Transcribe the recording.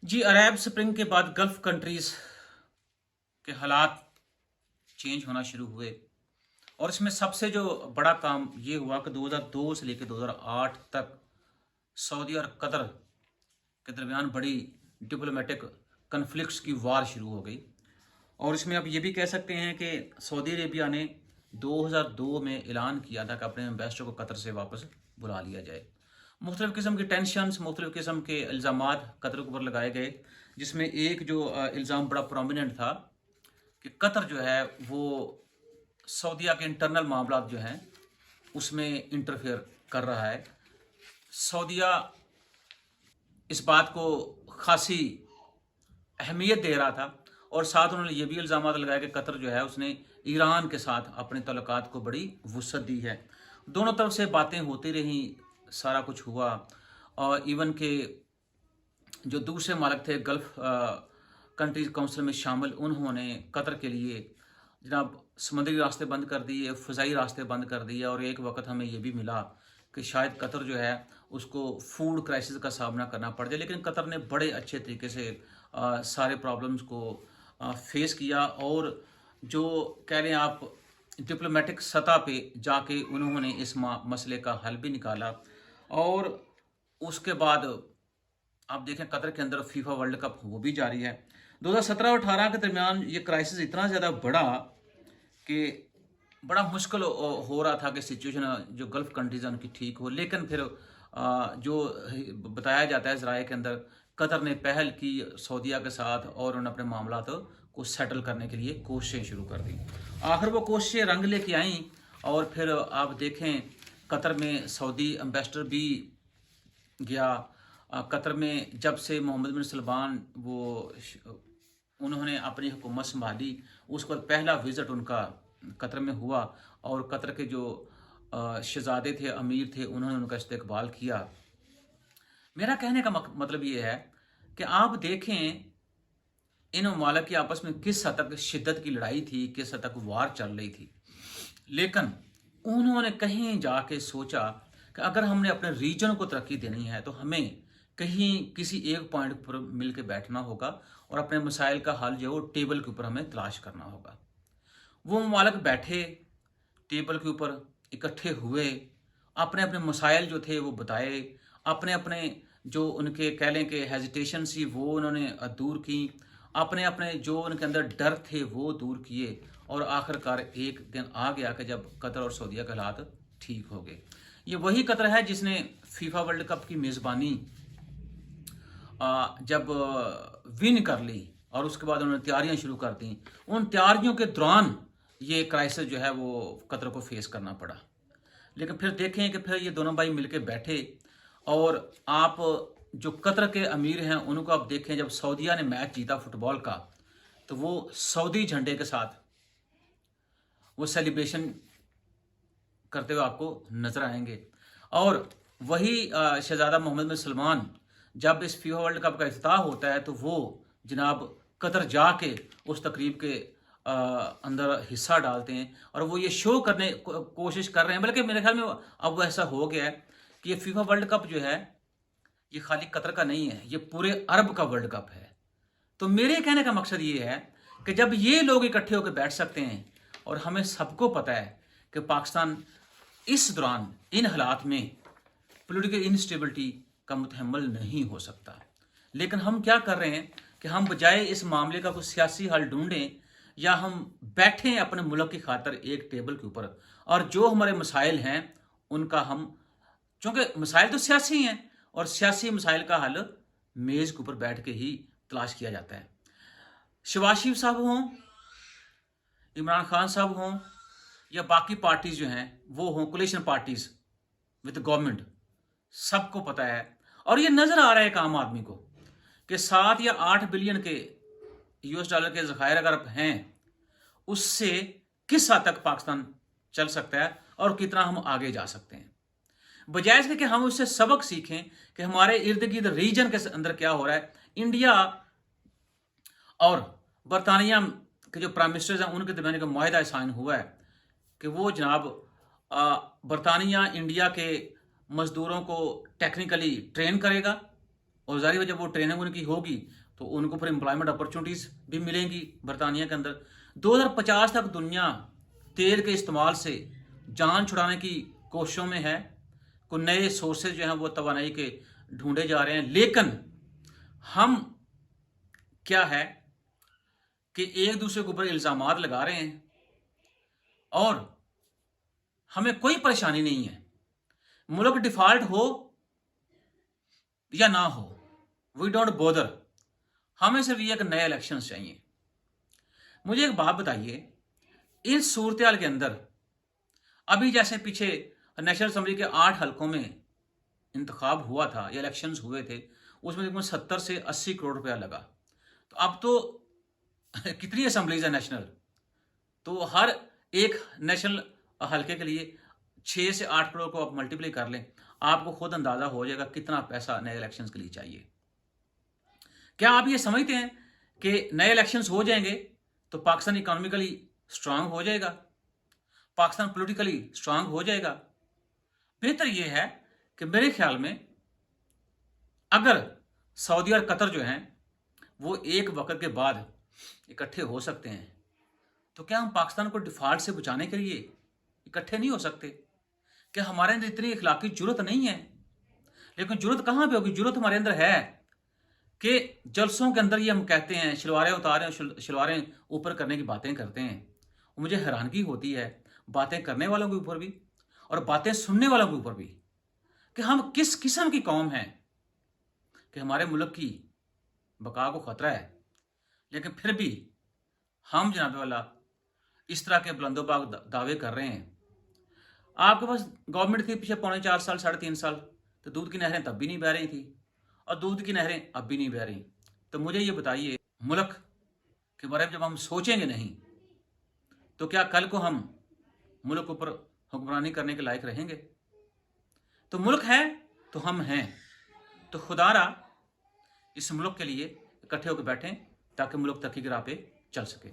जी, अरब spring के बाद gulf countries के हालात चेंज होना शुरू हुए और इसमें सबसे जो बड़ा काम ये हुआ कि 2002 से लेकर 2008 तक सऊदी और कतर के दरमियान बड़ी डिप्लोमेटिक कन्फ्लिक्ट्स की वार शुरू हो गई। और इसमें आप ये भी कह सकते हैं कि सऊदी अरेबिया ने 2002 में ऐलान किया था कि अपने एम्बेसडर को कतर से वापस बुला लिया जाए। मुख्तलिफ़ किस्म के टेंशन्स, मुख्तलिफ़ किस्म के इल्ज़ामात कतर के ऊपर लगाए गए, जिसमें एक जो इल्ज़ाम बड़ा प्रोमिनेंट था कि कतर जो है वो सऊदीया के इंटरनल मामला जो हैं उसमें इंटरफेयर कर रहा है। सऊदीया इस बात को खासी अहमियत दे रहा था और साथ उन्होंने ये भी इल्ज़ाम लगाया कि कतर जो है उसने ईरान के साथ अपने तल्लुकात को बड़ी वुसअत दी है। दोनों तरफ से बातें होती रहीं, सारा कुछ हुआ। और इवन के जो दूसरे मालिक थे गल्फ कंट्रीज काउंसिल में शामिल, उन्होंने कतर के लिए जनाब समुद्री रास्ते बंद कर दिए, फ़ज़ाई रास्ते बंद कर दिए। और एक वक्त हमें ये भी मिला कि शायद कतर जो है उसको फूड क्राइसिस का सामना करना पड़ जाए, लेकिन कतर ने बड़े अच्छे तरीके से सारे प्रॉब्लम्स को फेस किया और जो कह रहे हैं आप डिप्लोमेटिक सतह पे जाके उन्होंने इस मसले का हल भी निकाला। और उसके बाद आप देखें कतर के अंदर फीफा वर्ल्ड कप वो भी जारी है। 2017 और 18 के दरमियान ये क्राइसिस इतना ज़्यादा बढ़ा कि बड़ा मुश्किल हो रहा था कि सिचुएशन जो गल्फ़ कंट्रीज़ हैं उनकी ठीक हो। लेकिन फिर जो बताया जाता है ज़राए के अंदर, कतर ने पहल की सऊदीया के साथ और उन्होंने अपने मामलात को सेटल करने के लिए कोशिशें शुरू कर दी। आखिर वो कोशिशें रंग लेके आईं और फिर आप देखें कतर में सऊदी एम्बेसडर भी गया। कतर में जब से मोहम्मद बिन सलमान उन्होंने अपनी हुकूमत संभाली, उसके बाद पहला विज़िट उनका कतर में हुआ और कतर के जो शहजादे थे, अमीर थे, उन्होंने उनका इस्तकबाल किया। मेरा कहने का मतलब ये है कि आप देखें इन ममालिक की आपस में किस हद तक शिद्दत की लड़ाई थी, किस हद तक वार चल रही थी। लेकिन उन्होंने कहीं जाके सोचा कि अगर हमने अपने रीजन को तरक्की देनी है तो हमें कहीं किसी एक पॉइंट पर मिल के बैठना होगा और अपने मसाइल का हल जो है वो टेबल के ऊपर हमें तलाश करना होगा। वो ममालिक बैठे टेबल के ऊपर, इकट्ठे हुए, अपने अपने मसाइल जो थे वो बताए, अपने अपने जो उनके कह लें कि हेजिटेशन सी वो उन्होंने दूर की, अपने अपने जो उनके अंदर डर थे वो दूर किए। और आखिरकार एक दिन आ गया कि जब कतर और सऊदीया के हालात ठीक हो गए। ये वही कतर है जिसने फीफा वर्ल्ड कप की मेज़बानी जब विन कर ली और उसके बाद उन्होंने तैयारियां शुरू कर दी। उन तैयारियों के दौरान ये क्राइसिस जो है वो कतर को फेस करना पड़ा। लेकिन फिर देखें कि फिर ये दोनों भाई मिलके बैठे और आप जो कतर के अमीर हैं उनको आप देखें, जब सऊदीया ने मैच जीता फुटबॉल का तो वो सऊदी झंडे के साथ वो सेलिब्रेशन करते हुए आपको नजर आएंगे। और वही शहजादा मोहम्मद बिन सलमान जब इस फीफा वर्ल्ड कप का इफ्तिताह होता है तो वो जनाब कतर जाके उस तकरीब के अंदर हिस्सा डालते हैं और वो ये शो करने कोशिश कर रहे हैं। बल्कि मेरे ख्याल में अब वो ऐसा हो गया है कि ये फीफा वर्ल्ड कप जो है ये खाली कतर का नहीं है, ये पूरे अरब का वर्ल्ड कप है। तो मेरे कहने का मकसद ये है कि जब ये लोग इकट्ठे होकर बैठ सकते हैं और हमें सबको पता है कि पाकिस्तान इस दौरान इन हालात में पॉलिटिकल इंस्टेबिलिटी का मुतहम्मल नहीं हो सकता, लेकिन हम क्या कर रहे हैं कि हम बजाय इस मामले का कोई सियासी हल ढूंढें या हम बैठें अपने मुल्क की खातर एक टेबल के ऊपर और जो हमारे मसाइल हैं उनका हम, चूँकि मसाइल तो सियासी हैं और सियासी मसाइल का हल मेज़ के ऊपर बैठ के ही तलाश किया जाता है। शहबाज शरीफ साहब हों, इमरान खान साहब हों या बाकी पार्टीज जो हैं वो हों, कोलिशन पार्टीज विद गवर्नमेंट, सबको पता है और ये नजर आ रहा है एक आम आदमी को कि 7 या 8 बिलियन के यूएस डॉलर के ज़खायर अगर हैं उससे किस हद तक पाकिस्तान चल सकता है और कितना हम आगे जा सकते हैं। बजाय इसके कि हम उससे सबक सीखें कि हमारे इर्द गिर्द रीजन के अंदर क्या हो रहा है। इंडिया और बरतानिया के जो प्राइम मिनिस्टर्स हैं उनके दरमियान एक मुआहदा साइन हुआ है कि वो जनाब बरतानिया इंडिया के मज़दूरों को टेक्निकली ट्रेन करेगा और ज़ाहिर है जब वो ट्रेनिंग उनकी होगी तो उनको फिर एम्प्लॉयमेंट अपॉर्चुनिटीज़ भी मिलेंगी बरतानिया के अंदर। 2050 तक दुनिया तेल के इस्तेमाल से जान छुड़ाने की कोशिशों में है। कुछ नए सोर्सेज जो हैं वो तवानाई के ढूंढे जा रहे हैं, लेकिन हम क्या है कि एक दूसरे के ऊपर इल्ज़ामात लगा रहे हैं और हमें कोई परेशानी नहीं है। मुल्क डिफ़ॉल्ट हो या ना हो, वी डोंट बॉदर, हमें सिर्फ ये एक नए इलेक्शंस चाहिए। मुझे एक बात बताइए, इस सूरत हाल के अंदर अभी जैसे पीछे नेशनल असम्बली के 8 हलकों में इंतखाब हुआ था या इलेक्शंस हुए थे, उसमें तकरीबन 70 से 80 करोड़ रुपया लगा। तो अब तो कितनी असम्बलीज है नेशनल, तो हर एक नेशनल हलके के लिए 6 से 8 करोड़ को आप मल्टीप्लाई कर लें, आपको खुद अंदाजा हो जाएगा कितना पैसा नए इलेक्शंस के लिए चाहिए। क्या आप ये समझते हैं कि नए इलेक्शंस हो जाएंगे तो पाकिस्तान इकोनॉमिकली स्ट्रांग हो जाएगा, पाकिस्तान पॉलिटिकली स्ट्रांग हो जाएगा? बेहतर यह है कि मेरे ख्याल में अगर सऊदी और कतर जो हैं वो एक वक्त के बाद इकट्ठे हो सकते हैं, तो क्या हम पाकिस्तान को डिफॉल्ट से बचाने के लिए इकट्ठे नहीं हो सकते? क्या हमारे अंदर इतनी इखलाकी जरूरत नहीं है? लेकिन जरूरत कहाँ पे होगी? जरूरत हमारे अंदर है कि जलसों के अंदर ये हम कहते हैं शलवारें उतारें, शलवारें ऊपर करने की बातें करते हैं। मुझे हैरानगी होती है बातें करने वालों के ऊपर भी और बातें सुनने वालों के ऊपर भी कि हम किस किस्म की कौम हैं कि हमारे मुल्क की बका को खतरा है, लेकिन फिर भी हम जनाब वाला इस तरह के बुलंदोबाग दावे कर रहे हैं। आपके पास गवर्नमेंट थी पिछले 4.25 साल, 3.5 साल, तो दूध की नहरें तब भी नहीं बह रही थी और दूध की नहरें अब भी नहीं बह रही। तो मुझे ये बताइए, मुल्क के बारे में जब हम सोचेंगे नहीं तो क्या कल को हम मुल्क के ऊपर हुक्मरानी करने के लायक रहेंगे? तो मुल्क है तो हम हैं, तो खुदारा इस मुल्क के लिए इकट्ठे होकर बैठें ताकि मुल्क तरक्की की राह पे चल सके।